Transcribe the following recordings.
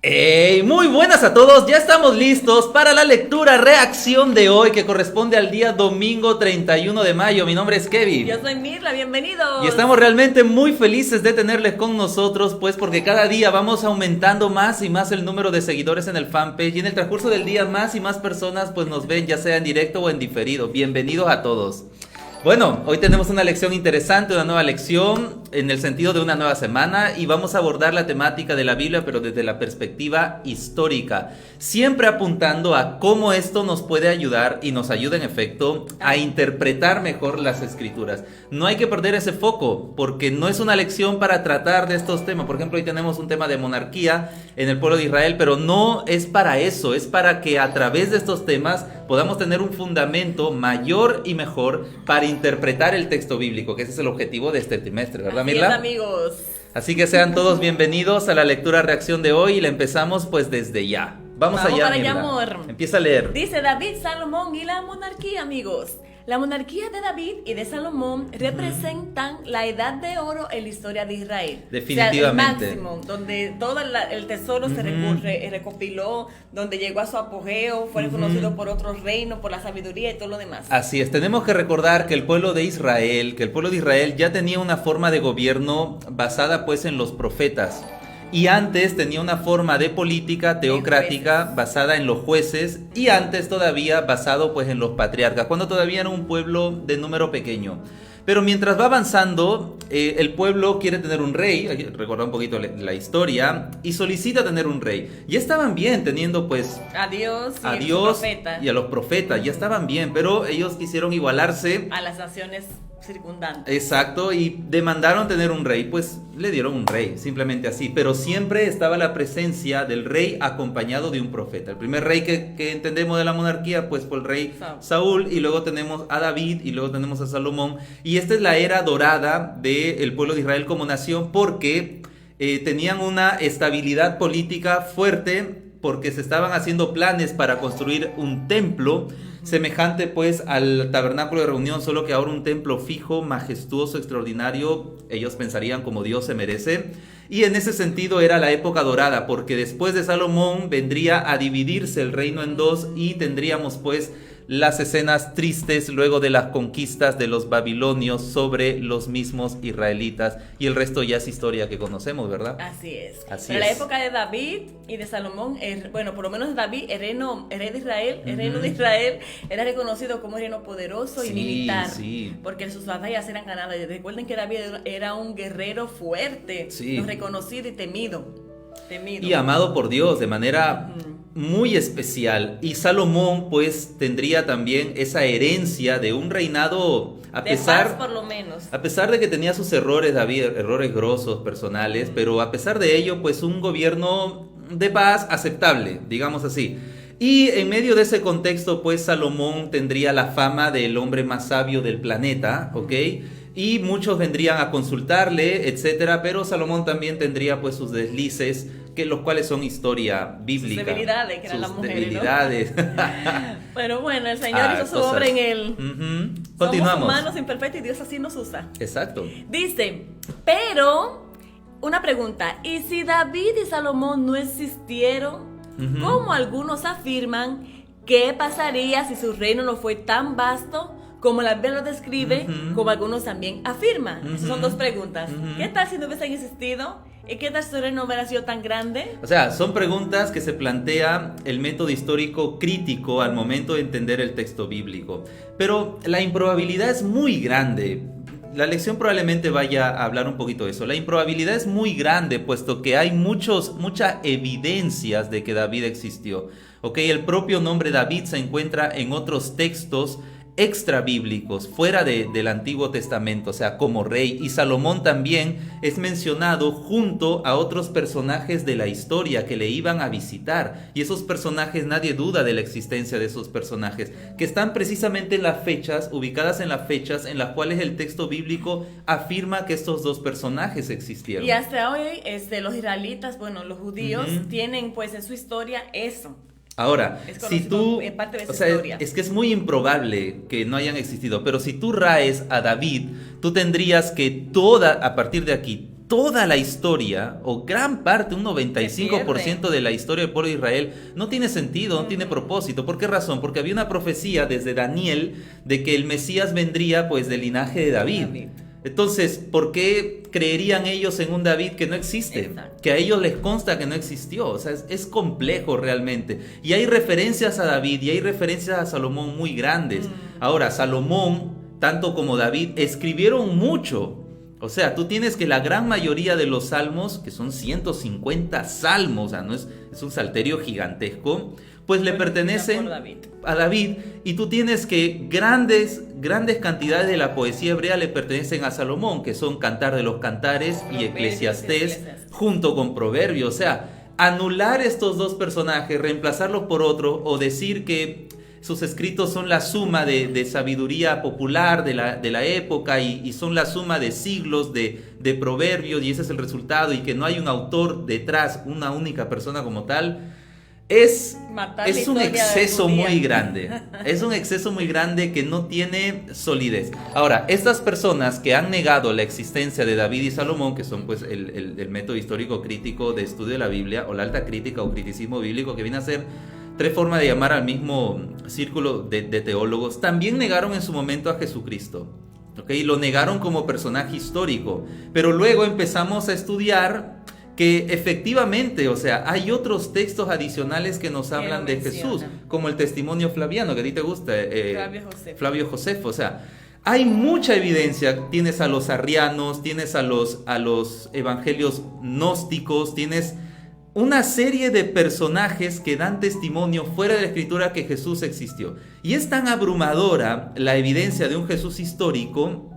¡Hey! Muy buenas a todos, ya estamos listos para la lectura reacción de hoy que corresponde al día domingo 31 de mayo. Mi nombre es Kevin. Yo soy Mirla, bienvenidos. Y estamos realmente muy felices de tenerles con nosotros, pues porque cada día vamos aumentando más y más el número de seguidores en el fanpage y en el transcurso del día más y más personas pues nos ven ya sea en directo o en diferido. Bienvenidos a todos. Bueno, hoy tenemos una lección interesante, una nueva lección en el sentido de una nueva semana y vamos a abordar la temática de la Biblia pero desde la perspectiva histórica, siempre apuntando a cómo esto nos puede ayudar y nos ayuda en efecto a interpretar mejor las escrituras. No hay que perder ese foco porque no es una lección para tratar de estos temas. Por ejemplo, hoy tenemos un tema de monarquía en el pueblo de Israel, pero no es para eso, es para que a través de estos temas podamos tener un fundamento mayor y mejor para interpretar el texto bíblico, que ese es el objetivo de este trimestre, ¿verdad, Mirla? Así es, amigos. Así que sean todos bienvenidos a la lectura reacción de hoy y la empezamos pues desde ya. Vamos allá, para Mirla. allá, amor. Empieza a leer. Dice David, Salomón y la monarquía, amigos. La monarquía de David y de Salomón representan la edad de oro en la historia de Israel. Definitivamente. O sea, el máximo, donde todo el tesoro se recopiló, donde llegó a su apogeo, fue reconocido por otros reinos, por la sabiduría y todo lo demás. Así es, tenemos que recordar que el pueblo de Israel, ya tenía una forma de gobierno basada pues en los profetas. Y antes tenía una forma de política teocrática basada en los jueces y antes todavía basado pues en los patriarcas, cuando todavía era un pueblo de número pequeño. Pero mientras va avanzando, el pueblo quiere tener un rey, hay que recordar un poquito la historia, y solicita tener un rey. Ya estaban bien teniendo pues a Dios y a los profetas, ya estaban bien, pero ellos quisieron igualarse a las naciones circundantes. Exacto, y demandaron tener un rey, pues le dieron un rey, simplemente así. Pero siempre estaba la presencia del rey acompañado de un profeta. El primer rey que entendemos de la monarquía, pues fue el rey Saúl, y luego tenemos a David, y luego tenemos a Salomón. Y esta es la era dorada del pueblo de Israel como nación, porque tenían una estabilidad política fuerte, porque se estaban haciendo planes para construir un templo semejante pues al tabernáculo de reunión, solo que ahora un templo fijo, majestuoso, extraordinario. Ellos pensarían como Dios se merece. Y en ese sentido era la época dorada, porque después de Salomón vendría a dividirse el reino en dos y tendríamos pues las escenas tristes luego de las conquistas de los babilonios sobre los mismos israelitas, y el resto ya es historia que conocemos, ¿verdad? Así es. Así Pero es. la época de David y de Salomón, bueno, por lo menos David, el reino de Israel, era reconocido como un reino poderoso y militar, porque sus batallas eran ganadas. Recuerden que David era un guerrero fuerte, reconocido y temido. Y amado por Dios de manera muy especial. Y Salomón pues tendría también esa herencia de un reinado a pesar de que tenía sus errores, David, errores grosos personales, pero a pesar de ello pues un gobierno de paz aceptable, digamos así. Y en medio de ese contexto pues Salomón tendría la fama del hombre más sabio del planeta, ¿ok? Y muchos vendrían a consultarle, etcétera, pero Salomón también tendría pues sus deslices, que los cuales son historia bíblica. Sus debilidades, que eran las mujeres, debilidades. Pero bueno, el Señor hizo su obra en él. Continuamos. Somos humanos imperfectos y Dios así nos usa. Exacto. Dice, pero, una pregunta, ¿y si David y Salomón no existieron? Como algunos afirman, ¿qué pasaría si su reino no fue tan vasto como la Biblia lo describe, como algunos también afirman? Esas son dos preguntas. ¿Qué tal si no hubiesen existido? ¿Y qué tal si su reino no hubiera sido tan grande? O sea, son preguntas que se plantea el método histórico crítico al momento de entender el texto bíblico. Pero la improbabilidad es muy grande. La lección probablemente vaya a hablar un poquito de eso. La improbabilidad es muy grande, puesto que hay muchas evidencias de que David existió. El propio nombre David se encuentra en otros textos extra bíblicos, fuera del Antiguo Testamento, o sea, como rey. Y Salomón también es mencionado junto a otros personajes de la historia que le iban a visitar. Y esos personajes, nadie duda de la existencia de esos personajes, que están precisamente en las fechas, ubicadas en las fechas en las cuales el texto bíblico afirma que estos dos personajes existieron. Y hasta hoy, los israelitas, bueno, los judíos, tienen pues en su historia eso. Ahora, si tú, parte de esa historia. es que es muy improbable que no hayan existido, pero si tú raes a David, tú tendrías que a partir de aquí, toda la historia, o gran parte, un 95% de la historia del pueblo de Israel, no tiene sentido, no tiene propósito. ¿Por qué razón? Porque había una profecía desde Daniel de que el Mesías vendría pues del linaje de David. Entonces, ¿por qué creerían ellos en un David que no existe? Exacto. Que a ellos les consta que no existió. O sea, es complejo realmente. Y hay referencias a David y hay referencias a Salomón muy grandes. Ahora, Salomón, tanto como David, escribieron mucho. O sea, tú tienes que la gran mayoría de los salmos, que son 150 salmos, o sea, no es un salterio gigantesco, pues le pertenecen a David. Y tú tienes que grandes cantidades de la poesía hebrea le pertenecen a Salomón, que son Cantar de los Cantares y Eclesiastés, junto con Proverbios. O sea, anular estos dos personajes, reemplazarlos por otro, o decir que sus escritos son la suma de sabiduría popular de la época y son la suma de siglos de proverbios, y ese es el resultado, y que no hay un autor detrás, una única persona como tal, es un exceso muy grande. Es un exceso muy grande que no tiene solidez. Ahora, estas personas que han negado la existencia de David y Salomón, que son pues el método histórico crítico de estudio de la Biblia, o la alta crítica o criticismo bíblico, que viene a ser tres formas de llamar al mismo círculo de teólogos, también negaron en su momento a Jesucristo, ¿okay? Lo negaron como personaje histórico, pero luego empezamos a estudiar que efectivamente, o sea, hay otros textos adicionales que nos hablan de Jesús, como el testimonio flaviano, que a ti te gusta, Flavio Josefo. O sea, hay mucha evidencia. Tienes a los arrianos, tienes a los evangelios gnósticos, tienes una serie de personajes que dan testimonio fuera de la escritura que Jesús existió. Y es tan abrumadora la evidencia de un Jesús histórico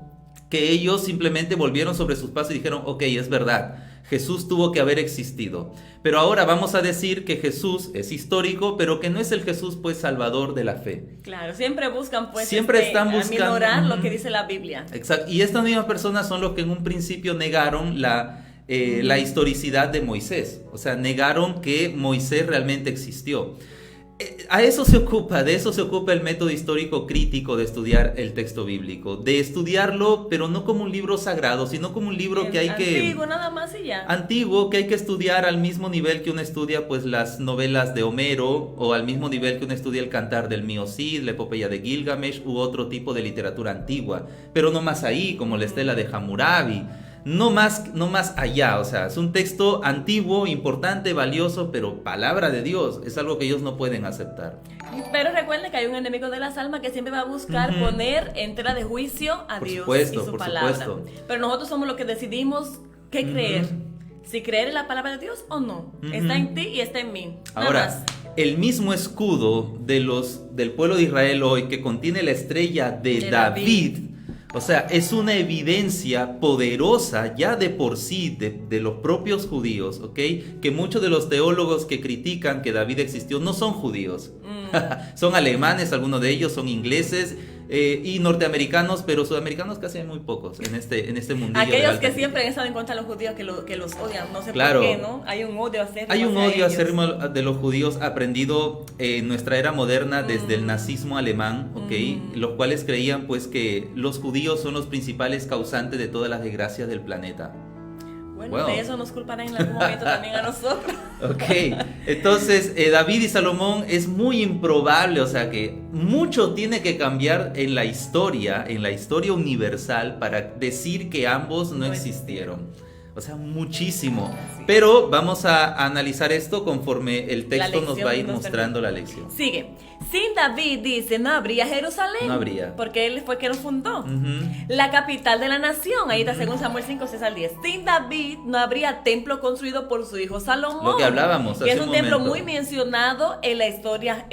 que ellos simplemente volvieron sobre sus pasos y dijeron, ok, es verdad, Jesús tuvo que haber existido. Pero ahora vamos a decir que Jesús es histórico, pero que no es el Jesús pues salvador de la fe. Claro, siempre buscan pues están buscando aminorar lo que dice la Biblia. Exacto. Y estas mismas personas son los que en un principio negaron la historicidad de Moisés. O sea, negaron que Moisés realmente existió. De eso se ocupa el método histórico crítico de estudiar el texto bíblico, de estudiarlo, pero no como un libro sagrado, sino como un libro que hay antiguo, nada más y ya. Antiguo, que hay que estudiar al mismo nivel que uno estudia pues las novelas de Homero, o al mismo nivel que uno estudia el Cantar del Mío Cid, la epopeya de Gilgamesh u otro tipo de literatura antigua, pero no más ahí, como la Estela de Hammurabi. No más allá. O sea, es un texto antiguo, importante, valioso, pero palabra de Dios, es algo que ellos no pueden aceptar. Pero recuerden que hay un enemigo de las almas que siempre va a buscar poner en tela de juicio a Dios y su palabra. Pero nosotros somos los que decidimos qué creer. Si creer en la palabra de Dios o no. Está en ti y está en mí. Ahora, el mismo escudo del pueblo de Israel hoy, que contiene la estrella de David. O sea, es una evidencia poderosa ya de por sí de los propios judíos, ¿ok? Que muchos de los teólogos que critican que David existió no son judíos. Son alemanes, algunos de ellos son ingleses y norteamericanos, pero sudamericanos casi hay muy pocos en este mundillo. Aquellos que siempre han estado en contra de los judíos, que los odian, no sé por qué, ¿no? Hay un odio acérrimo. Hay un odio acérrimo de los judíos aprendido en nuestra era moderna desde el nazismo alemán, ¿ok? Los cuales creían pues que los judíos son los principales causantes de todas las desgracias del planeta. Bueno, de eso nos culparán en algún momento también a nosotros. Ok, entonces David y Salomón es muy improbable, o sea que mucho tiene que cambiar en la historia universal para decir que ambos no existieron. O sea, muchísimo. Pero vamos a analizar esto conforme el texto nos va a ir mostrando la lección. Sigue. Sin David, dice, no habría Jerusalén. No habría. Porque él fue quien lo fundó. La capital de la nación. Ahí está según Samuel 5, 6 al 10. Sin David no habría templo construido por su hijo Salomón. Lo que hablábamos hace un momento. Es un templo muy mencionado en la historia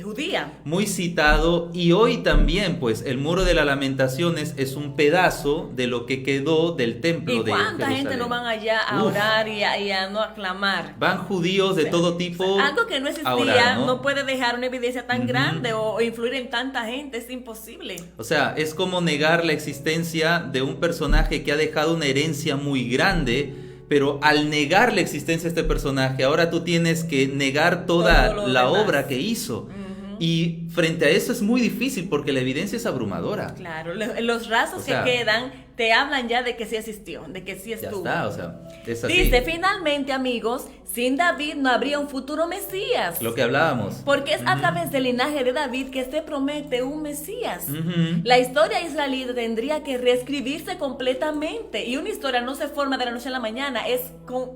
judía. Muy citado. Y hoy también, pues, el Muro de las Lamentaciones es un pedazo de lo que quedó del templo de Jerusalén. ¿Y cuánta gente no van allá a orar y a no aclamar? Van judíos de todo tipo. Algo que no existía, orar, ¿no? puede dejar una evidencia tan grande o influir en tanta gente, es imposible. O sea, es como negar la existencia de un personaje que ha dejado una herencia muy grande, pero al negar la existencia de este personaje, ahora tú tienes que negar toda la obra que hizo. Y frente a eso es muy difícil porque la evidencia es abrumadora. Claro, los rasgos que quedan te hablan ya de que sí existió, de que sí estuvo. Ya está, o sea, es así. Dice, finalmente, amigos, sin David no habría un futuro Mesías. Lo que hablábamos. Porque es a través del linaje de David que se promete un Mesías. Ujú. La historia israelita tendría que reescribirse completamente. Y una historia no se forma de la noche a la mañana, es con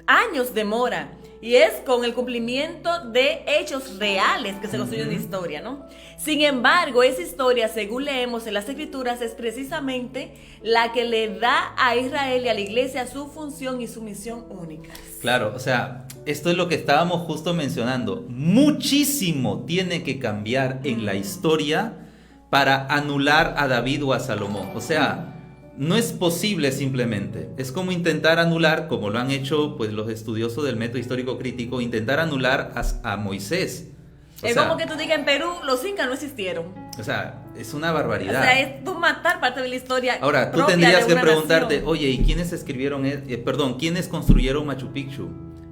años demora. Y es con el cumplimiento de hechos reales que se construye una historia, ¿no? Sin embargo, esa historia, según leemos en las Escrituras, es precisamente la que le da a Israel y a la iglesia su función y su misión únicas. Claro, o sea, esto es lo que estábamos justo mencionando. Muchísimo tiene que cambiar en la historia para anular a David o a Salomón. O sea, no es posible simplemente. Es como intentar anular, como lo han hecho pues los estudiosos del método histórico crítico, intentar anular a Moisés. O Es sea, como que tú digas, en Perú los incas no existieron. o sea, es una O barbaridad. sea, es tú matar parte de la historia. Ahora, tú propia tendrías de que una preguntarte, nación. oye, ¿y quiénes escribieron, quiénes construyeron Machu Picchu?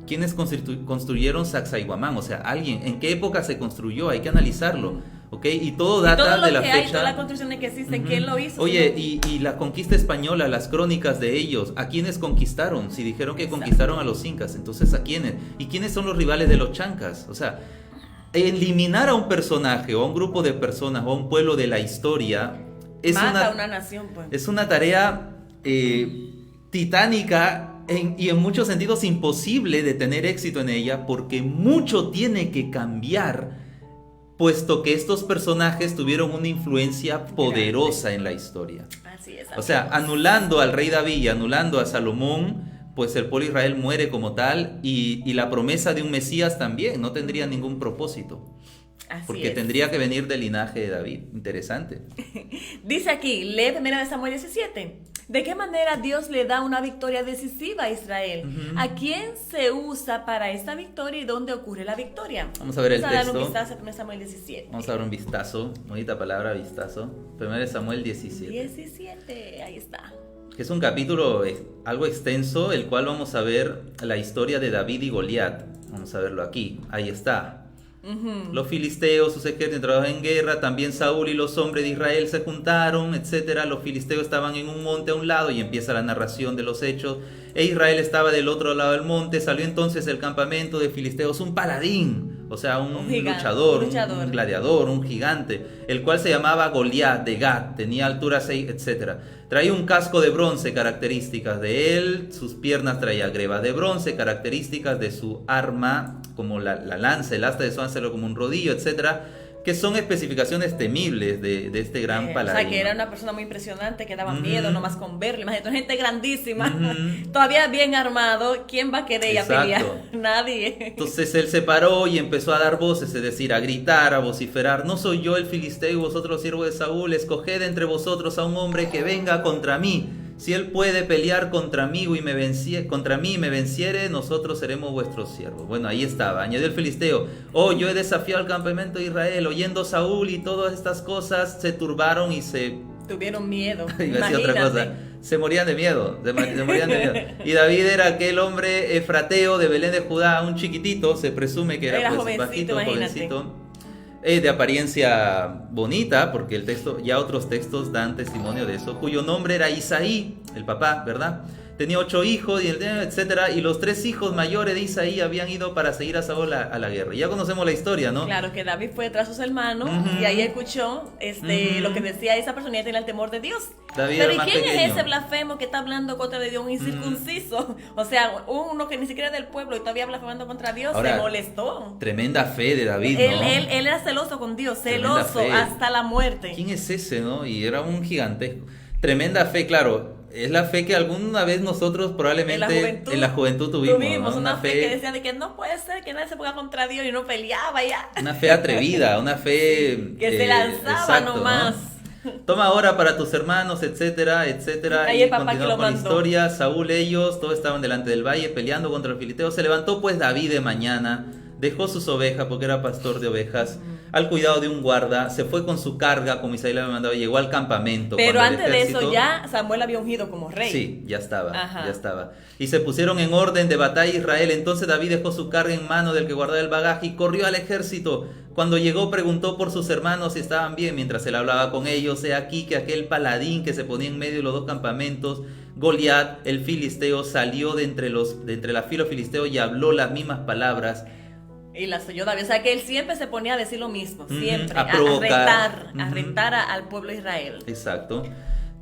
¿Quiénes construyeron Sacsayhuamán? O sea, ¿en qué época se construyó? Hay que analizarlo, ¿ok? Y todo Y data todo lo de la que fecha. hay, todas las construcciones que existen, Ujú. ¿quién lo hizo? Oye, Si y la conquista española, las crónicas de ellos, ¿a quiénes conquistaron? Si dijeron que Exacto. conquistaron a los incas, entonces ¿a quiénes? ¿Y quiénes son los rivales de los chancas? O sea, eliminar a un personaje o a un grupo de personas o a un pueblo de la historia es mata a una nación, pues. es una tarea titánica y en muchos sentidos imposible de tener éxito en ella, porque mucho tiene que cambiar, puesto que estos personajes tuvieron una influencia poderosa en la historia. Así es. O sea, anulando al rey David y anulando a Salomón, pues el pueblo de Israel muere como tal, y la promesa de un Mesías también no tendría ningún propósito. Así Porque es. tendría que venir del linaje de David. Interesante. Dice aquí, lee 1 Samuel 17. ¿De qué manera Dios le da una victoria decisiva a Israel? Ujú. ¿A quién se usa para esta victoria y dónde ocurre la victoria? Vamos a ver el Vamos a dar un texto. vistazo a 1 Samuel 17. Vamos a dar un vistazo. Bonita palabra, vistazo. 1 Samuel 17. 17, ahí está. Que es un capítulo algo extenso, el cual vamos a ver la historia de David y Goliat. Vamos a verlo aquí. Ahí está. Los filisteos, sus ejércitos entraron en guerra, también Saúl y los hombres de Israel se juntaron, etcétera. Los filisteos estaban en un monte a un lado y empieza la narración de los hechos. E Israel estaba del otro lado del monte. Salió entonces del campamento de filisteos un paladín, o sea, un gigante, luchador, un luchador. un gladiador, un gigante, el cual se llamaba Goliat de Gat, tenía altura 6, etcétera. Traía un casco de bronce, características de él, sus piernas traía grebas de bronce, características de su arma, como la lanza, el asta de su áncelo como un rodillo, etcétera, que son especificaciones temibles de este gran paladín. O sea, que era una persona muy impresionante, que daba miedo nomás con verlo. Imagínate, una gente grandísima, Ujú. todavía bien armado. ¿Quién va a querer ir a Exacto. pelear? Nadie. Entonces él se paró y empezó a dar voces, es decir, a gritar, a vociferar: no soy yo el filisteo y vosotros siervos de Saúl, escoged entre vosotros a un hombre que venga contra mí. Si él puede pelear contra mí y me venciere, nosotros seremos vuestros siervos. Bueno, ahí estaba. Añadió el filisteo: oh, yo he desafiado al campamento de Israel. Oyendo Saúl y todas estas cosas, se turbaron y se... Tuvieron miedo. Iba a decir otra cosa. Se morían de miedo, se morían de miedo. Y David era aquel hombre efrateo de Belén de Judá, un chiquitito, se presume que era pues jovencito, bajito, imagínate. jovencito, de apariencia bonita, porque el texto, ya otros textos dan testimonio de eso, cuyo nombre era Isaí, el papá, ¿verdad? Tenía 8 hijos, y etcétera, y los 3 hijos mayores de Isaí habían ido para seguir a Saúl a la guerra. Ya conocemos la historia, ¿no? Claro, que David fue tras sus hermanos Ujú. y ahí escuchó Ujú. lo que decía esa persona, y tenía el temor de Dios. David Pero era ¿y más quién pequeño. es ese blasfemo que está hablando contra de Dios, un incircunciso? O sea, uno que ni siquiera es del pueblo y todavía blasfemando contra Dios. Ahora, se molestó. Tremenda fe de David, Él, ¿no? él era celoso con Dios, Tremenda celoso fe. hasta la muerte. ¿Quién es ese, no? Y era un gigantesco. Tremenda fe, claro. Es la fe que alguna vez nosotros probablemente en la juventud tuvimos, ¿no? una fe que decía de que no puede ser que nadie se ponga contra Dios y no peleaba ya. Una fe atrevida, una fe... Que se lanzaba exacto, nomás. ¿no? Toma ahora para tus hermanos, etcétera, etcétera. Ahí y el papá que continuamos lo con la mandó. historia. Saúl, ellos, todos estaban delante del valle peleando contra el filisteo. Se levantó pues David de mañana, dejó sus ovejas porque era pastor de ovejas. al cuidado de un guarda, se fue con su carga, como Isaí le había mandado, llegó al campamento. Pero cuando antes de eso ya Samuel había ungido como rey. Sí, ya estaba. Y se pusieron en orden de batalla Israel. Entonces David dejó su carga en mano del que guardaba el bagaje y corrió al ejército. Cuando llegó preguntó por sus hermanos si estaban bien. Mientras él hablaba con ellos, he aquí que aquel paladín que se ponía en medio de los dos campamentos, Goliat, el filisteo, salió de entre la fila filisteo y habló las mismas palabras. Y las oyó David. O sea que él siempre se ponía a decir lo mismo, siempre. A provocar. A retar al pueblo de Israel. Exacto.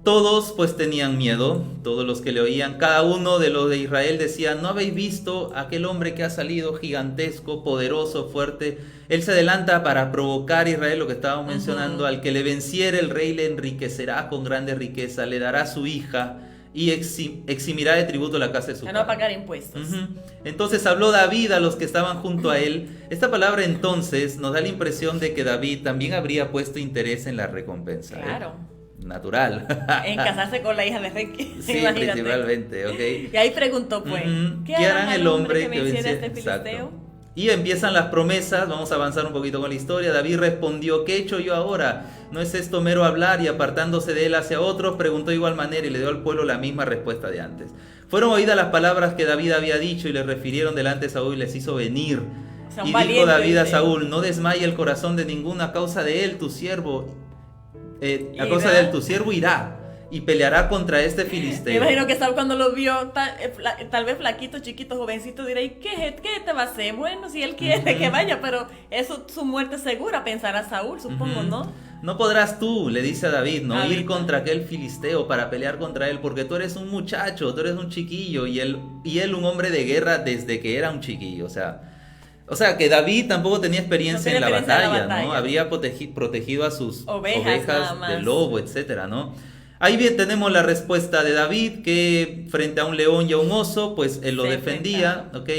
Todos pues tenían miedo, todos los que le oían, cada uno de los de Israel decía, ¿no habéis visto aquel hombre que ha salido gigantesco, poderoso, fuerte? Él se adelanta para provocar a Israel, lo que estábamos mencionando, al que le venciere el rey le enriquecerá con grande riqueza, le dará su hija y eximirá de tributo la casa de su padre. A no pagar impuestos. Entonces habló David a los que estaban junto a él. Esta palabra entonces nos da la impresión de que David también habría puesto interés en la recompensa. Claro. Natural. En casarse con la hija de rey. Sí, principalmente, ¿ok? Y ahí preguntó pues, ¿qué harán el hombre que venciera venciera este filisteo? Exacto. Y empiezan las promesas, vamos a avanzar un poquito con la historia. David respondió, ¿qué he hecho yo ahora? ¿No es esto mero hablar? Y apartándose de él hacia otros, preguntó de igual manera y le dio al pueblo la misma respuesta de antes. Fueron oídas las palabras que David había dicho y le refirieron delante de Saúl y les hizo venir. Y dijo David a Saúl, no desmaye el corazón de ninguna a causa de él, tu siervo. A causa de él, tu siervo irá y peleará contra este filisteo. Me imagino que Saúl cuando lo vio tal vez flaquito, chiquito, jovencito, dirá, ¿y qué te va a hacer? Bueno, si él quiere que vaya, pero eso su muerte segura, pensará Saúl, supongo, ¿no? No podrás tú, le dice a David, no ir contra aquel filisteo para pelear contra él, porque tú eres un muchacho, tú eres un chiquillo, y él un hombre de guerra desde que era un chiquillo, o sea, que David tampoco tenía experiencia en la batalla, ¿no? Habría protegido a sus ovejas del lobo, etcétera, ¿no? Ahí bien tenemos la respuesta de David, que frente a un león y a un oso, pues él lo defendía, ¿ok?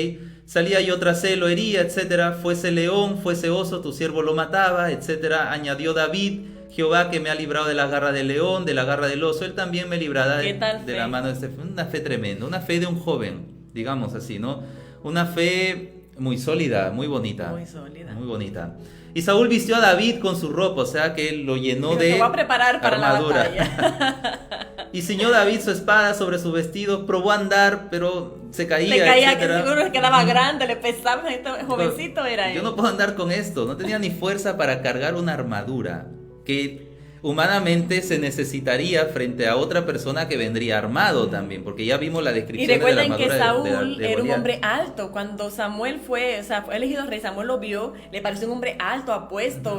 Salía yo tras él, lo hería, etcétera. Fuese león, fuese oso, tu siervo lo mataba, etcétera. Añadió David, Jehová que me ha librado de la garra del león, de la garra del oso, él también me librará de la mano de este. Una fe tremenda, una fe de un joven, digamos así, ¿no? Una fe muy sólida, muy bonita. Muy sólida. Muy bonita. Y Saúl vistió a David con su ropa, o sea que él lo llenó de va a preparar para armadura. La batalla. Y ciñó David su espada sobre su vestido, probó a andar, pero se caía. Le caía, etcétera. que seguro que quedaba grande, le pesaba, jovencito era él. Yo no puedo andar con esto, no tenía ni fuerza para cargar una armadura que humanamente se necesitaría frente a otra persona que vendría armado también, porque ya vimos la descripción de la armadura. Y recuerden que Saúl de era un hombre alto. Cuando Samuel fue elegido rey, Samuel lo vio, le pareció un hombre alto, apuesto,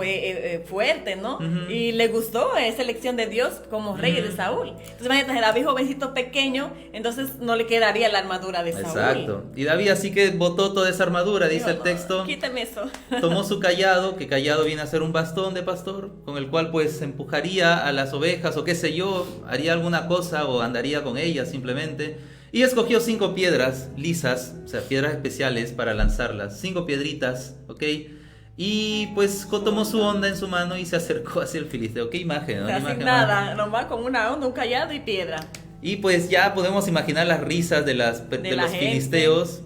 fuerte, ¿no? Y le gustó esa elección de Dios como rey de Saúl. Entonces imagínate, David jovencito pequeño, entonces no le quedaría la armadura de Saúl. Exacto. Y David así que botó toda esa armadura, dice el texto. Quíteme eso. Tomó su cayado, que cayado viene a ser un bastón de pastor, con el cual pues empujaría a las ovejas o qué sé yo, haría alguna cosa o andaría con ellas simplemente. Y escogió 5 piedras lisas, o sea, piedras especiales para lanzarlas, 5 piedritas, ¿ok? Y pues tomó su onda en su mano y se acercó hacia el filisteo. Qué imagen, ¿no? Sin nada, nomás con una onda, un cayado y piedra. Y pues ya podemos imaginar las risas de los filisteos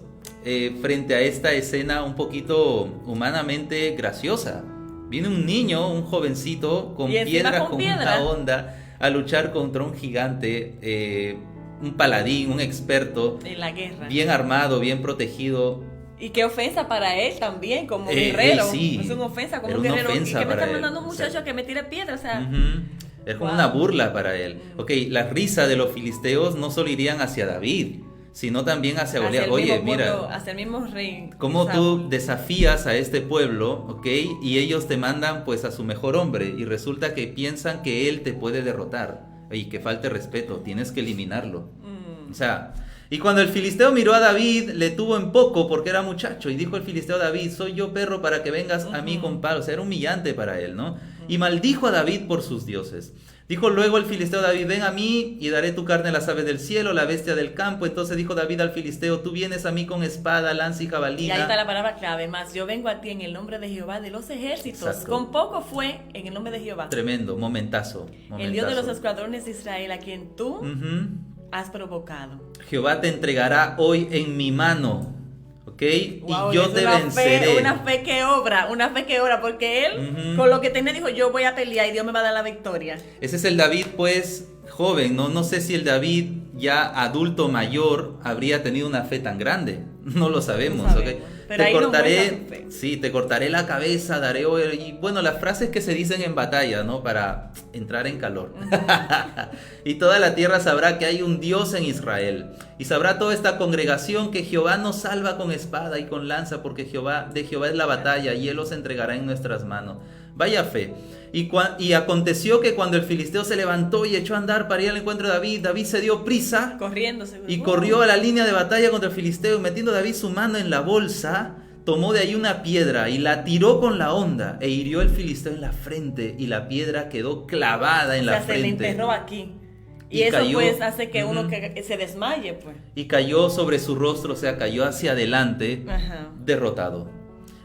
frente a esta escena un poquito humanamente graciosa. Viene un niño, un jovencito, con piedras, con una onda, a luchar contra un gigante, un paladín, un experto. En la guerra. Bien armado, bien protegido. Y qué ofensa para él también, como guerrero. Sí, es una ofensa como un guerrero. Y que me está mandando él, un muchacho que me tire piedra, o sea. Es como una burla para él. Ok, la risa de los filisteos no solo irían hacia David, sino también hacia Goliat. Oye, mira, hacia el mismo rey. Cómo tú desafías a este pueblo, ¿ok? Y ellos te mandan pues a su mejor hombre y resulta que piensan que él te puede derrotar. Y que falte respeto, tienes que eliminarlo. O sea, y cuando el filisteo miró a David, le tuvo en poco porque era muchacho. Y dijo el filisteo a David, soy yo perro para que vengas a mí con palo. O sea, era humillante para él, ¿no? Y maldijo a David por sus dioses. Dijo luego el filisteo a David, ven a mí y daré tu carne a las aves del cielo, la bestia del campo. Entonces dijo David al filisteo, tú vienes a mí con espada, lanza y jabalina. Y ahí está la palabra clave, más yo vengo a ti en el nombre de Jehová de los ejércitos. Exacto. Con poco fue en el nombre de Jehová. Tremendo, momentazo. El Dios de los escuadrones de Israel, a quien tú has provocado. Jehová te entregará hoy en mi mano. ¿Ok? ¿ok? Wow, y yo te venceré. Una fe que obra, porque él con lo que tenía dijo, yo voy a pelear y Dios me va a dar la victoria. Ese es el David, pues, joven, ¿no? No sé si el David ya adulto mayor habría tenido una fe tan grande. No lo sabemos, No sabemos. ¿ok? Pero Te ahí nos cortaré, muestra su fe. sí, te cortaré la cabeza, daré oír. Y bueno, las frases que se dicen en batalla, ¿no? Para entrar en calor. Y toda la tierra sabrá que hay un Dios en Israel. Y sabrá toda esta congregación que Jehová nos salva con espada y con lanza, porque de Jehová es la batalla y él los entregará en nuestras manos. Vaya fe. Y aconteció que cuando el filisteo se levantó y echó a andar para ir al encuentro de David, David se dio prisa Corriendo. y corrió a la línea de batalla contra el filisteo, y metiendo David su mano en la bolsa, tomó de ahí una piedra y la tiró con la honda e hirió al filisteo en la frente, y la piedra quedó clavada en la frente. Se le enterró aquí. Y eso cayó, pues hace que uno que se desmaye, pues. Y cayó sobre su rostro, o sea, cayó hacia adelante, derrotado.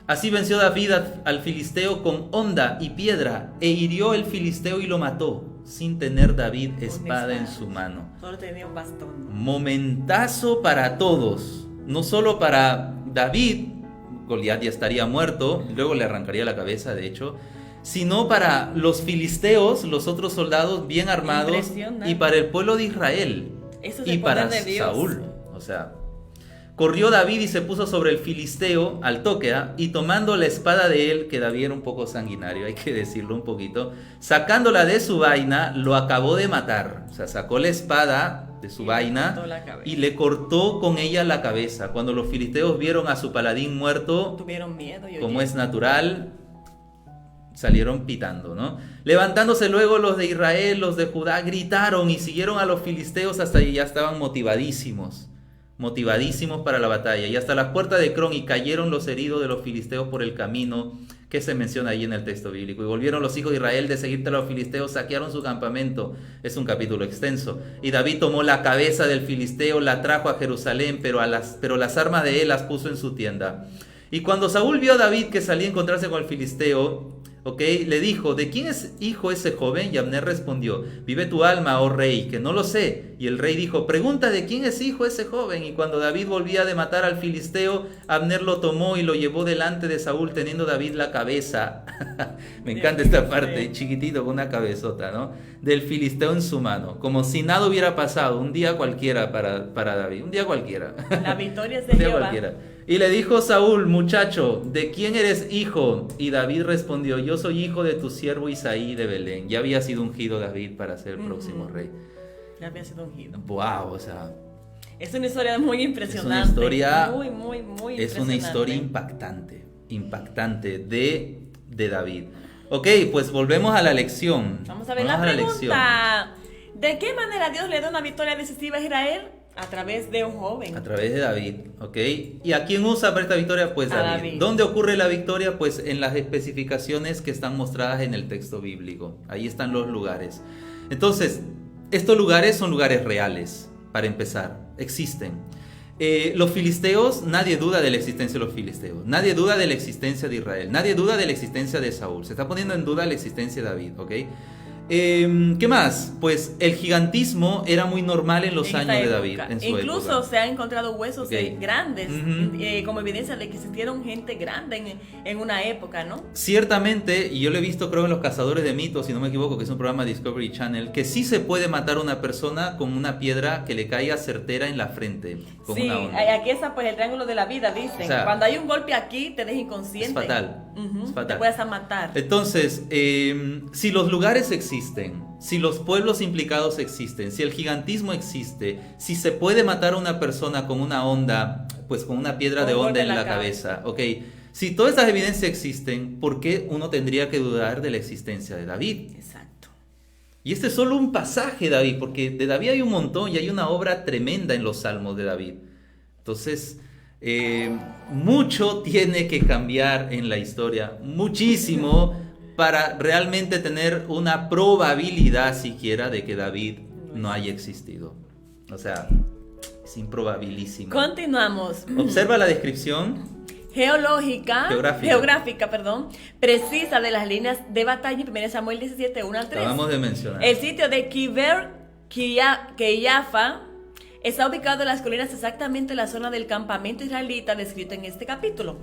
Así venció David al filisteo con honda y piedra, e hirió el filisteo y lo mató, sin tener David espada en su mano. Solo tenía un bastón. Momentazo para todos, no solo para David, Goliat ya estaría muerto, luego le arrancaría la cabeza, de hecho, sino para los filisteos, los otros soldados bien armados, y para el pueblo de Israel, y para Saúl. O sea, corrió David y se puso sobre el filisteo al toque, y tomando la espada de él, que David era un poco sanguinario, hay que decirlo un poquito, sacándola de su vaina, lo acabó de matar. O sea, sacó la espada de su vaina y le cortó con ella la cabeza. Cuando los filisteos vieron a su paladín muerto, tuvieron miedo, como es natural, salieron pitando, ¿no? Levantándose luego los de Israel, los de Judá, gritaron y siguieron a los filisteos hasta allí. Ya estaban motivadísimos para la batalla, y hasta las puertas de Cron, y cayeron los heridos de los filisteos por el camino que se menciona ahí en el texto bíblico. Y volvieron los hijos de Israel de seguir a los filisteos, saquearon su campamento. Es un capítulo extenso. Y David tomó la cabeza del filisteo, la trajo a Jerusalén, pero las armas de él las puso en su tienda. Y cuando Saúl vio a David que salía a encontrarse con el filisteo, le dijo, ¿de quién es hijo ese joven? Y Abner respondió, vive tu alma, oh rey, que no lo sé. Y el rey dijo, pregunta de quién es hijo ese joven. Y cuando David volvía de matar al filisteo, Abner lo tomó y lo llevó delante de Saúl, teniendo David la cabeza. Me encanta esta parte, chiquitito con una cabezota, ¿no? Del filisteo en su mano, como si nada hubiera pasado. Un día cualquiera para David, un día cualquiera. La victoria es de Jehová. Cualquiera. Y le dijo Saúl, muchacho, ¿de quién eres hijo? Y David respondió, yo soy hijo de tu siervo Isaí de Belén. Ya había sido ungido David para ser el próximo rey. Ya había sido ungido. Wow, o sea, es una historia muy impresionante. Es una historia, muy impresionante. Es una historia impactante de David. Ok, pues volvemos a la lección. Vamos a ver la pregunta. ¿De qué manera Dios le da una victoria decisiva a Israel? A través de un joven. A través de David, ¿ok? ¿Y a quién usa para esta victoria? Pues David. ¿Dónde ocurre la victoria? Pues en las especificaciones que están mostradas en el texto bíblico. Ahí están los lugares. Entonces, estos lugares son lugares reales, para empezar. Existen. Los filisteos, nadie duda de la existencia de los filisteos. Nadie duda de la existencia de Israel. Nadie duda de la existencia de Saúl. Se está poniendo en duda la existencia de David, ¿ok? ¿Qué más? Pues el gigantismo era muy normal en los años de David. Incluso se han encontrado huesos grandes, como evidencia de que existieron gente grande en una época, ¿no? Ciertamente, y yo lo he visto creo en Los Cazadores de Mitos, si no me equivoco, que es un programa de Discovery Channel, que sí se puede matar a una persona con una piedra que le caiga certera en la frente. Con una onda. Aquí está pues el triángulo de la vida, dicen. O sea, cuando hay un golpe aquí, te deja inconsciente. Es fatal. Es fatal. Te puedes matar. Entonces, si los lugares existen, si los pueblos implicados existen, si el gigantismo existe, si se puede matar a una persona con una onda, pues con una piedra de onda en la cabeza, ok. Si todas estas evidencias existen, ¿por qué uno tendría que dudar de la existencia de David? Exacto. Y este es solo un pasaje, David, porque de David hay un montón y hay una obra tremenda en los salmos de David. Entonces, mucho tiene que cambiar en la historia, muchísimo, para realmente tener una probabilidad siquiera de que David no haya existido. O sea, es improbabilísimo. Continuamos. Observa la descripción geográfica, precisa de las líneas de batalla en 1 Samuel 17, 1 al 3. Acabamos de mencionar. El sitio de Kiver Kiyafa está ubicado en las colinas exactamente en la zona del campamento israelita descrito en este capítulo.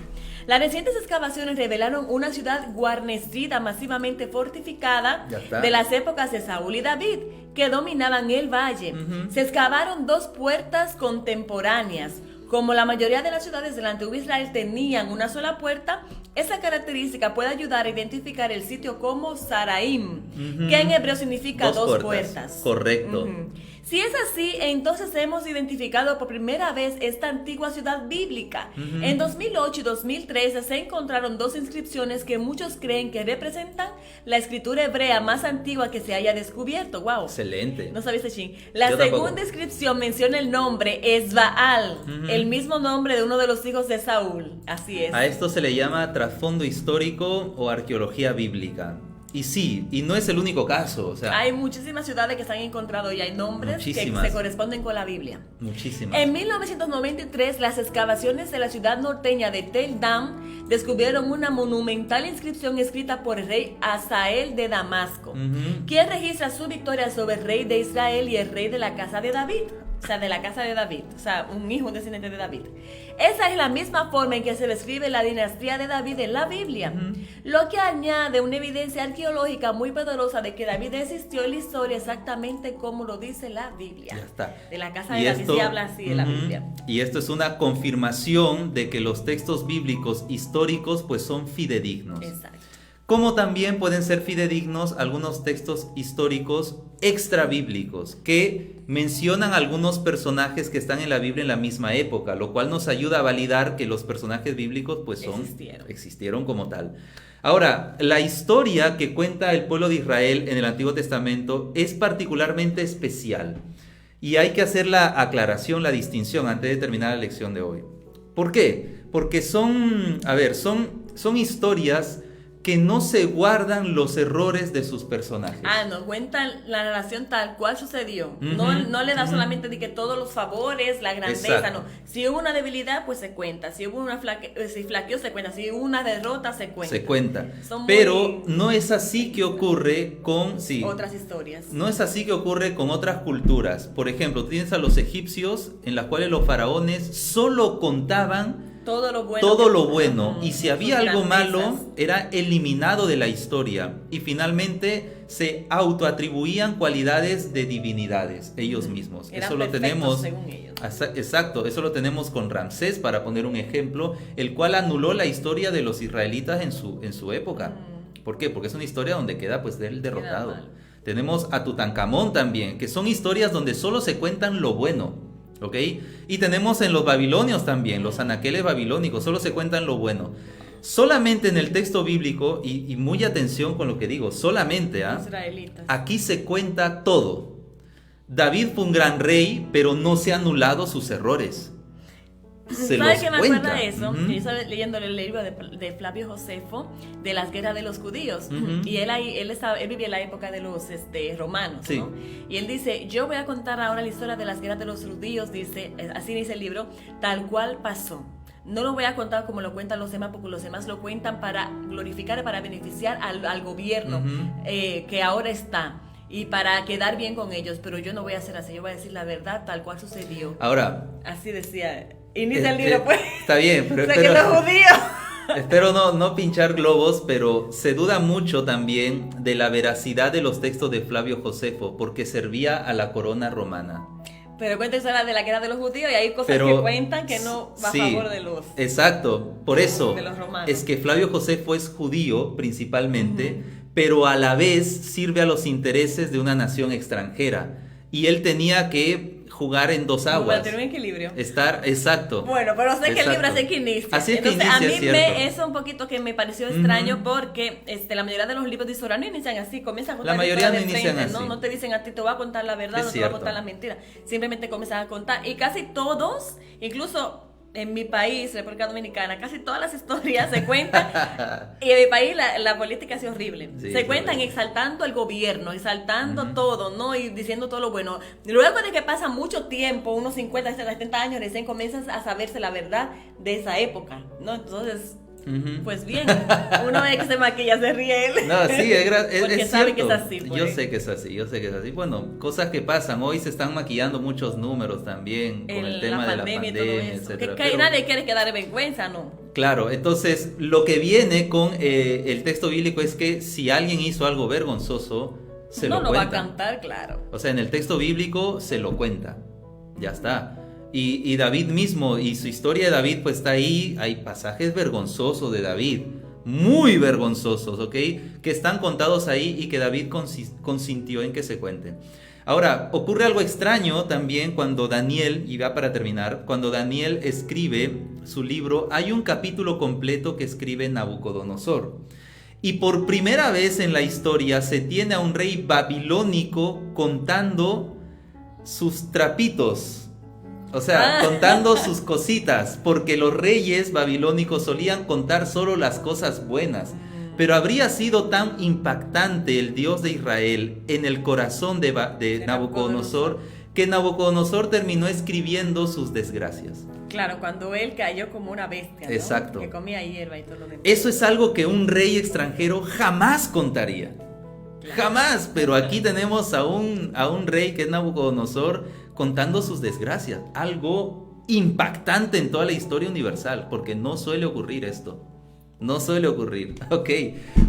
Las recientes excavaciones revelaron una ciudad guarnecida, masivamente fortificada, de las épocas de Saúl y David, que dominaban el valle. Se excavaron 2 puertas contemporáneas. Como la mayoría de las ciudades del antiguo Israel tenían una sola puerta, esa característica puede ayudar a identificar el sitio como Saraim, que en hebreo significa dos puertas. Correcto. Si es así, entonces hemos identificado por primera vez esta antigua ciudad bíblica. En 2008 y 2013 se encontraron 2 inscripciones que muchos creen que representan la escritura hebrea más antigua que se haya descubierto. ¡Wow! Excelente. ¿No sabiste, Chin? La segunda inscripción menciona el nombre Esbaal, el mismo nombre de uno de los hijos de Saúl. Así es. A esto se le llama trasfondo histórico o arqueología bíblica. Y sí, y no es el único caso. O sea, hay muchísimas ciudades que se han encontrado y hay nombres que se corresponden con la Biblia. Muchísimas. En 1993, las excavaciones de la ciudad norteña de Tel Dan descubrieron una monumental inscripción escrita por el rey Hazael de Damasco, quien registra su victoria sobre el rey de Israel y el rey de la casa de David. O sea, de la casa de David, o sea, un hijo, un descendiente de David. Esa es la misma forma en que se describe la dinastía de David en la Biblia, lo que añade una evidencia arqueológica muy poderosa de que David existió en la historia exactamente como lo dice la Biblia. Ya está. De la casa de David se habla así de la Biblia. Y esto es una confirmación de que los textos bíblicos históricos pues son fidedignos. Exacto. Como también pueden ser fidedignos algunos textos históricos extrabíblicos que mencionan algunos personajes que están en la Biblia en la misma época, lo cual nos ayuda a validar que los personajes bíblicos pues existieron como tal. Ahora, la historia que cuenta el pueblo de Israel en el Antiguo Testamento es particularmente especial y hay que hacer la aclaración, la distinción antes de terminar la lección de hoy. ¿Por qué? Porque son historias que no se guardan los errores de sus personajes. Nos cuentan la narración tal cual sucedió. No le da solamente de que todos los favores, la grandeza, Exacto. no. Si hubo una debilidad, pues se cuenta. Si hubo si flaqueó, se cuenta. Si hubo una derrota, se cuenta. Se cuenta. Pero no es así que ocurre con otras historias. No es así que ocurre con otras culturas. Por ejemplo, tienes a los egipcios, en las cuales los faraones solo contaban todo lo bueno, y si había algo malo era eliminado de la historia y finalmente se autoatribuían cualidades de divinidades ellos mismos. Eran eso lo tenemos según ellos. Exacto, eso lo tenemos con Ramsés, para poner un ejemplo, el cual anuló la historia de los israelitas en su época. ¿Por qué? Porque es una historia donde queda pues él derrotado. Tenemos a Tutankamón también, que son historias donde solo se cuentan lo bueno. ¿Ok? Y tenemos en los babilonios también, los anaqueles babilónicos, solo se cuentan lo bueno. Solamente en el texto bíblico, y muy atención con lo que digo, solamente, aquí se cuenta todo. David fue un gran rey, pero no se han anulado sus errores. ¿Sabes qué me acuerda de eso? Yo estaba leyendo el libro de Flavio Josefo de las guerras de los judíos, y él vivía en la época de los romanos, ¿no? Y él dice, yo voy a contar ahora la historia de las guerras de los judíos, dice, así dice el libro, tal cual pasó. No lo voy a contar como lo cuentan los demás, porque los demás lo cuentan para glorificar, para beneficiar al gobierno que ahora está, y para quedar bien con ellos, pero yo no voy a hacer así, yo voy a decir la verdad tal cual sucedió. Ahora, así decía. Inicia el libro, pues. Está bien, pero que los judíos. Espero no pinchar globos, pero se duda mucho también de la veracidad de los textos de Flavio Josefo, porque servía a la corona romana. Pero cuéntense de la guerra de los judíos y hay cosas que cuentan que no va a favor de los. Exacto, por eso de los romanos. Es que Flavio Josefo es judío principalmente, pero a la vez sirve a los intereses de una nación extranjera. Y él tenía que jugar en dos aguas. Para tener un equilibrio. Exacto. Bueno, pero sé que el libro así que inicia. Así es que entonces, inicia, a mí es un poquito que me pareció extraño porque la mayoría de los libros de historia no inician así, comienzan a contar la mayoría de no inician frente, así. No te dicen a ti te voy a contar la verdad, no te voy a contar la mentira. Simplemente comienzan a contar y casi todos, incluso en mi país, República Dominicana, casi todas las historias se cuentan, y en mi país la política ha sido horrible. Se cuentan exaltando el gobierno, exaltando todo, ¿no? Y diciendo todo lo bueno. Luego de que pasa mucho tiempo, unos 50, 70 años, recién comienzas a saberse la verdad de esa época, ¿no? Entonces, Pues bien, uno ve que se maquilla, se ríe él. No, sí, porque es sabe cierto. que es así. Yo sé que es así. Bueno, cosas que pasan. Hoy se están maquillando muchos números también con el tema de la pandemia, y todo eso. etcétera. Que nadie quiere quedar de vergüenza, ¿no? Claro, entonces lo que viene con el texto bíblico es que si alguien hizo algo vergonzoso, se lo cuenta. No lo va a cantar, claro. O sea, en el texto bíblico se lo cuenta. Ya está. Y David mismo, y su historia de David, pues está ahí. Hay pasajes vergonzosos de David, muy vergonzosos, ¿ok? Que están contados ahí y que David consintió en que se cuenten. Ahora, ocurre algo extraño también cuando Daniel, y va para terminar, cuando Daniel escribe su libro, hay un capítulo completo que escribe Nabucodonosor. Y por primera vez en la historia se tiene a un rey babilónico contando sus trapitos. O sea, contando sus cositas, porque los reyes babilónicos solían contar solo las cosas buenas. Pero habría sido tan impactante el Dios de Israel en el corazón de Nabucodonosor, que Nabucodonosor terminó escribiendo sus desgracias. Claro, cuando él cayó como una bestia, ¿no? Exacto. Que comía hierba y todo lo demás. Eso es algo que un rey extranjero jamás contaría. Claro. Jamás, pero aquí tenemos a un rey que es Nabucodonosor contando sus desgracias, algo impactante en toda la historia universal, porque no suele ocurrir esto. No suele ocurrir. Ok.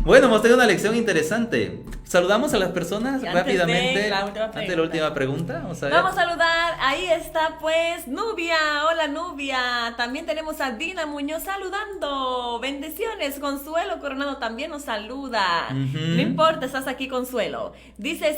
Bueno, hemos tenido una lección interesante. Saludamos a las personas rápidamente. Antes de la última pregunta. Vamos a saludar. Ahí está pues Nubia. Hola Nubia. También tenemos a Dina Muñoz saludando. Bendiciones. Consuelo Coronado también nos saluda. No importa, estás aquí, Consuelo. Dice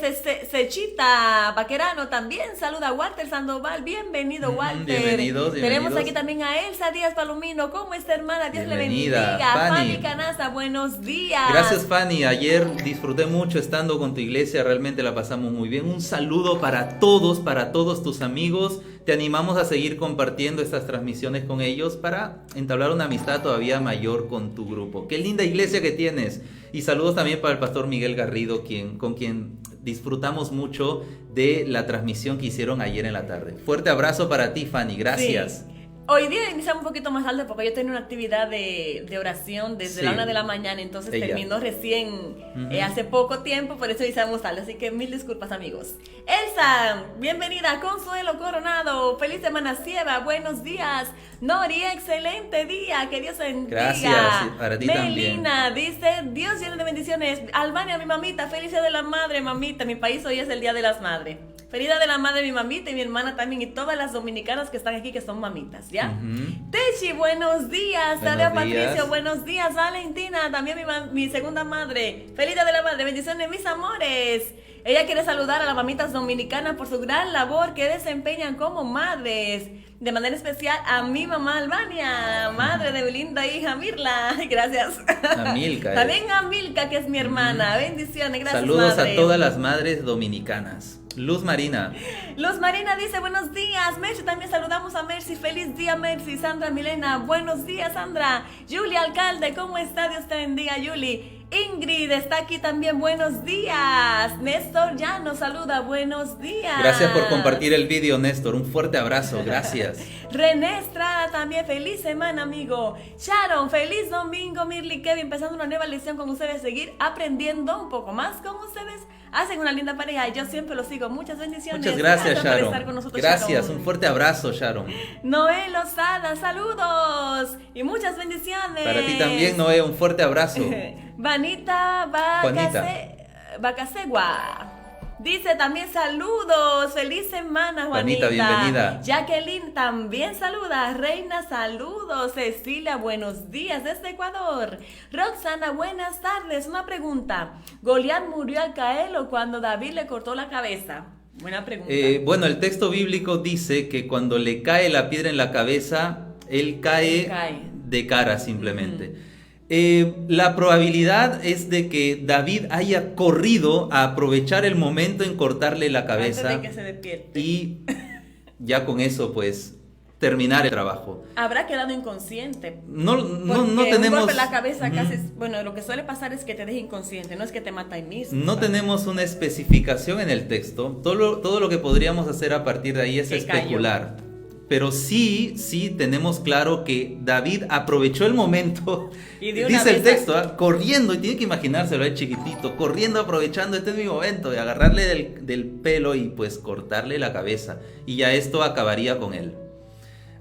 Sechita Vaquerano también saluda. Walter Sandoval. Bienvenido, Walter. Bienvenidos. Tenemos aquí también a Elsa Díaz Palomino. ¿Cómo está, hermana? Dios le bendiga. Fanny Canaza, buenos días. Gracias, Fanny. Ayer disfruté mucho estando con tu iglesia, realmente la pasamos muy bien. Un saludo para todos tus amigos. Te animamos a seguir compartiendo estas transmisiones con ellos para entablar una amistad todavía mayor con tu grupo. Qué linda iglesia que tienes. Y saludos también para el pastor Miguel Garrido, con quien disfrutamos mucho de la transmisión que hicieron ayer en la tarde. Fuerte abrazo para ti, Fanny. Gracias. Sí. Hoy día iniciamos un poquito más tarde porque yo tenía una actividad de oración desde la 1 de la mañana, entonces terminó recién hace poco tiempo, por eso iniciamos tarde, así que mil disculpas, amigos. Elsa, bienvenida. Consuelo Coronado, feliz semana Sieva, buenos días. Nori, excelente día, que Dios bendiga. Gracias, para ti Melina también. Dice, Dios lleno de bendiciones. Albania, mi mamita, feliz día de la madre, mamita, mi país hoy es el día de las madres. Feliz día de la madre, mi mamita y mi hermana también, y todas las dominicanas que están aquí que son mamitas, ¿ya? Techi, buenos días. Tadeo Patricio, buenos días. Valentina, también mi segunda madre. Feliz día de la madre, bendiciones, mis amores. Ella quiere saludar a las mamitas dominicanas por su gran labor que desempeñan como madres. De manera especial a mi mamá Albania, madre de mi linda hija Mirla. Gracias. A Milka. También a Milka, que es mi hermana. Bendiciones, gracias. Saludos madre. A todas las madres dominicanas. Luz Marina dice buenos días. Mercy, también saludamos a Mercy. Feliz día, Mercy. Sandra Milena, buenos días, Sandra. Julie Alcalde, ¿cómo está? Dios te bendiga, Julie. Ingrid está aquí también, buenos días. Néstor ya nos saluda, buenos días. Gracias por compartir el vídeo, Néstor. Un fuerte abrazo, gracias. René Estrada también, feliz semana, amigo. Sharon, feliz domingo. Mirly, Kevin, empezando una nueva lección con ustedes. Seguir aprendiendo un poco más con ustedes. Hacen una linda pareja y yo siempre los sigo. Muchas bendiciones. Muchas gracias, Sharon. Por estar con nosotros, gracias, Sharon. un fuerte abrazo, Sharon. Noé Lozada, saludos y muchas bendiciones. Para ti también, Noé, un fuerte abrazo. Vanita Bacasegua dice también saludos, feliz semana, Juanita. Bienvenida. Jacqueline también saluda. Reina, saludos. Cecilia, buenos días desde Ecuador. Roxana, buenas tardes. Una pregunta, ¿Goliat murió al caer o cuando David le cortó la cabeza? Buena pregunta. Bueno, el texto bíblico dice que cuando le cae la piedra en la cabeza, él cae de cara simplemente. La probabilidad es de que David haya corrido a aprovechar el momento en cortarle la cabeza antes de que se despierte. Y ya con eso pues terminar el trabajo. Habrá quedado inconsciente. No tenemos un golpe en la cabeza casi bueno, lo que suele pasar es que te deja inconsciente, no es que te mata ahí mismo. No tenemos una especificación en el texto. Todo lo que podríamos hacer a partir de ahí es especular. pero sí tenemos claro que David aprovechó el momento, Y de una dice el vez texto, corriendo, y tiene que imaginárselo chiquitito, corriendo, aprovechando este es mi momento, de agarrarle del pelo y pues cortarle la cabeza, y ya esto acabaría con él.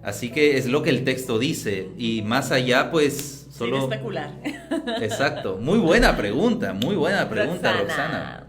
Así que es lo que el texto dice, y más allá pues solo... Sin especular. Exacto, muy buena pregunta, Roxana.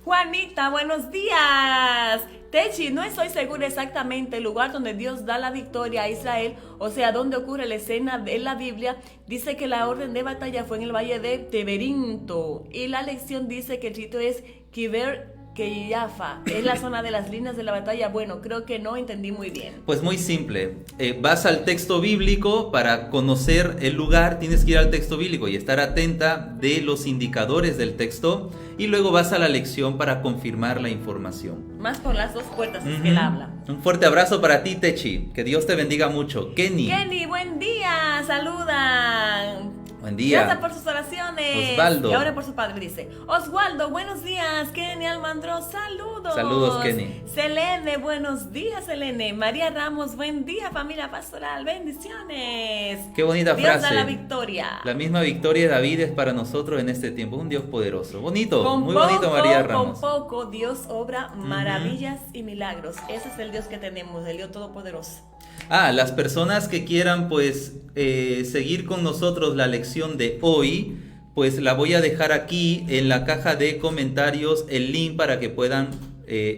Juanita, buenos días. Techi, no estoy segura exactamente el lugar donde Dios da la victoria a Israel, o sea, donde ocurre la escena en la Biblia. Dice que la orden de batalla fue en el valle de Teberinto, y la lección dice que el sitio es Kiber Keyafa, es la zona de las líneas de la batalla. Bueno, creo que no entendí muy bien. Pues muy simple, vas al texto bíblico para conocer el lugar, tienes que ir al texto bíblico y estar atenta de los indicadores del texto, y luego vas a la lección para confirmar la información. Más por las dos puertas es que él habla. Un fuerte abrazo para ti, Techi, que Dios te bendiga mucho. Kenny, Buen día, saludan. buen día. Gracias por sus oraciones. Osvaldo. Y ahora por su padre dice: Osvaldo, buenos días. Kenny Almandro, saludos. Saludos, Kenny. Selene, buenos días, Selene. María Ramos, buen día, familia pastoral. Bendiciones. Qué bonita Dios frase. da la victoria. La misma victoria de David es para nosotros en este tiempo. Un Dios poderoso. Bonito, Con muy poco, bonito, María Ramos. Con poco Dios obra maravillas y milagros. Ese es el Dios que tenemos, el Dios Todopoderoso. Las personas que quieran pues seguir con nosotros la lección de hoy, pues la voy a dejar aquí en la caja de comentarios el link para que puedan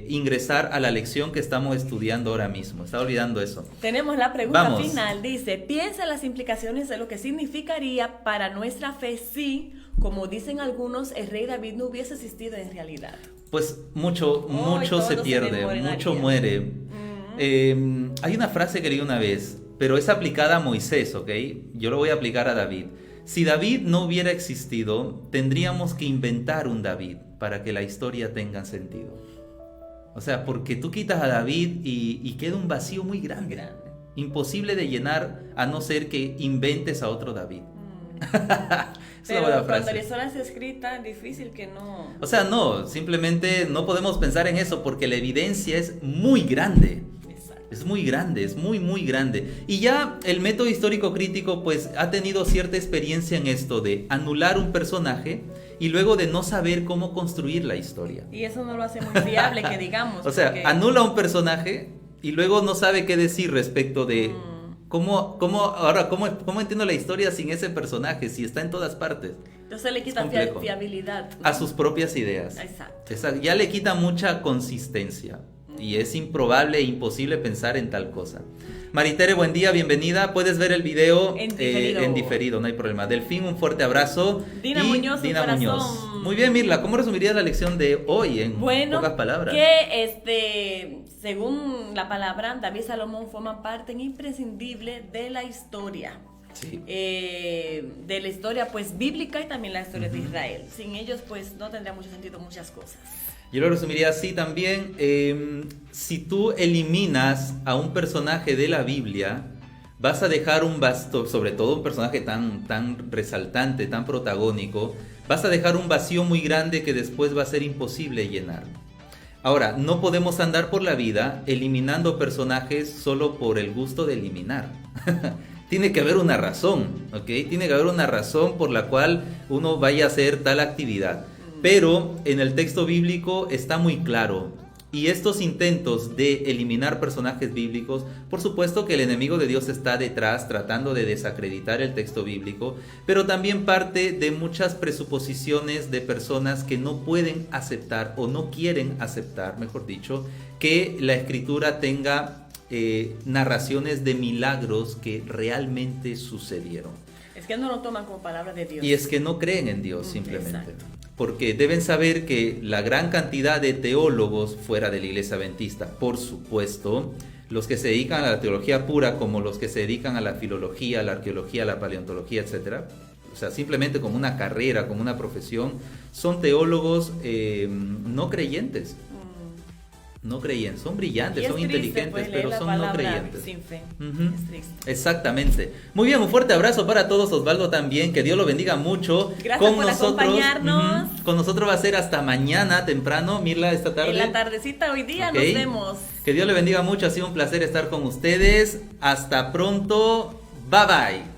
ingresar a la lección que estamos estudiando ahora mismo. Estaba olvidando eso. Tenemos la pregunta Vamos. final. Dice: piensa en las implicaciones de lo que significaría para nuestra fe si, como dicen algunos, el rey David no hubiese existido en realidad. Pues mucho todo se se pierde, demoraría. mucho muere. Hay una frase que leí una vez, pero es aplicada a Moisés, ¿ok? Yo lo voy a aplicar a David. Si David no hubiera existido, tendríamos que inventar un David para que la historia tenga sentido. O sea, porque tú quitas a David y queda un vacío muy grande. Imposible de llenar a no ser que inventes a otro David. Es una Pero buena cuando frase. la historia es escrita, difícil que no. O sea, no, simplemente no podemos pensar en eso porque la evidencia es muy grande. Exacto. Es muy grande, es muy grande. Y ya el método histórico crítico pues ha tenido cierta experiencia en esto de anular un personaje y luego de no saber cómo construir la historia. Y eso no lo hace muy fiable, que digamos. O sea, porque... anula un personaje y luego no sabe qué decir respecto de cómo entiendo la historia sin ese personaje, si está en todas partes. Entonces le quita complejo. fiabilidad, ¿no? A sus propias ideas. Exacto. Ya le quita mucha consistencia y es improbable e imposible pensar en tal cosa. Maritere, buen día, bienvenida. Puedes ver el video en diferido, no hay problema. Delfín, un fuerte abrazo. Dina Muñoz, Dina un corazón. Muñoz. Muy bien, Mirla, ¿cómo resumirías la lección de hoy en pocas palabras? Que según la palabra, David y Salomón forman parte imprescindible de la historia. Sí. De la historia pues bíblica y también la historia de Israel. Sin ellos pues no tendría mucho sentido muchas cosas. Yo lo resumiría así también. Si tú eliminas a un personaje de la Biblia, vas a dejar sobre todo un personaje tan resaltante, tan protagónico, vas a dejar un vacío muy grande que después va a ser imposible llenar. Ahora, no podemos andar por la vida eliminando personajes solo por el gusto de eliminar. Tiene que haber una razón, ¿ok? Tiene que haber una razón por la cual uno vaya a hacer tal actividad. Pero en el texto bíblico está muy claro. Y estos intentos de eliminar personajes bíblicos, por supuesto que el enemigo de Dios está detrás tratando de desacreditar el texto bíblico, pero también parte de muchas presuposiciones de personas que no pueden aceptar o no quieren aceptar, mejor dicho, que la escritura tenga narraciones de milagros que realmente sucedieron. Es que no lo toman como palabra de Dios. Y es que no creen en Dios simplemente. Exacto. Porque deben saber que la gran cantidad de teólogos fuera de la iglesia adventista, por supuesto, los que se dedican a la teología pura, como los que se dedican a la filología, a la arqueología, a la paleontología, etcétera, o sea, simplemente como una carrera, como una profesión, son teólogos no creyentes. No creyentes, son brillantes, Y son es triste, inteligentes, pues, leer pero la son no palabra creyentes. sin fe. Ujú. Es triste. Exactamente. Muy bien, un fuerte abrazo para todos, Osvaldo también, que Dios lo bendiga mucho. Gracias por acompañarnos. Con nosotros va a ser hasta mañana temprano, Mirla, esta tarde. En la tardecita hoy día Ok. nos vemos. Que Dios le bendiga mucho, ha sido un placer estar con ustedes. Hasta pronto, bye bye.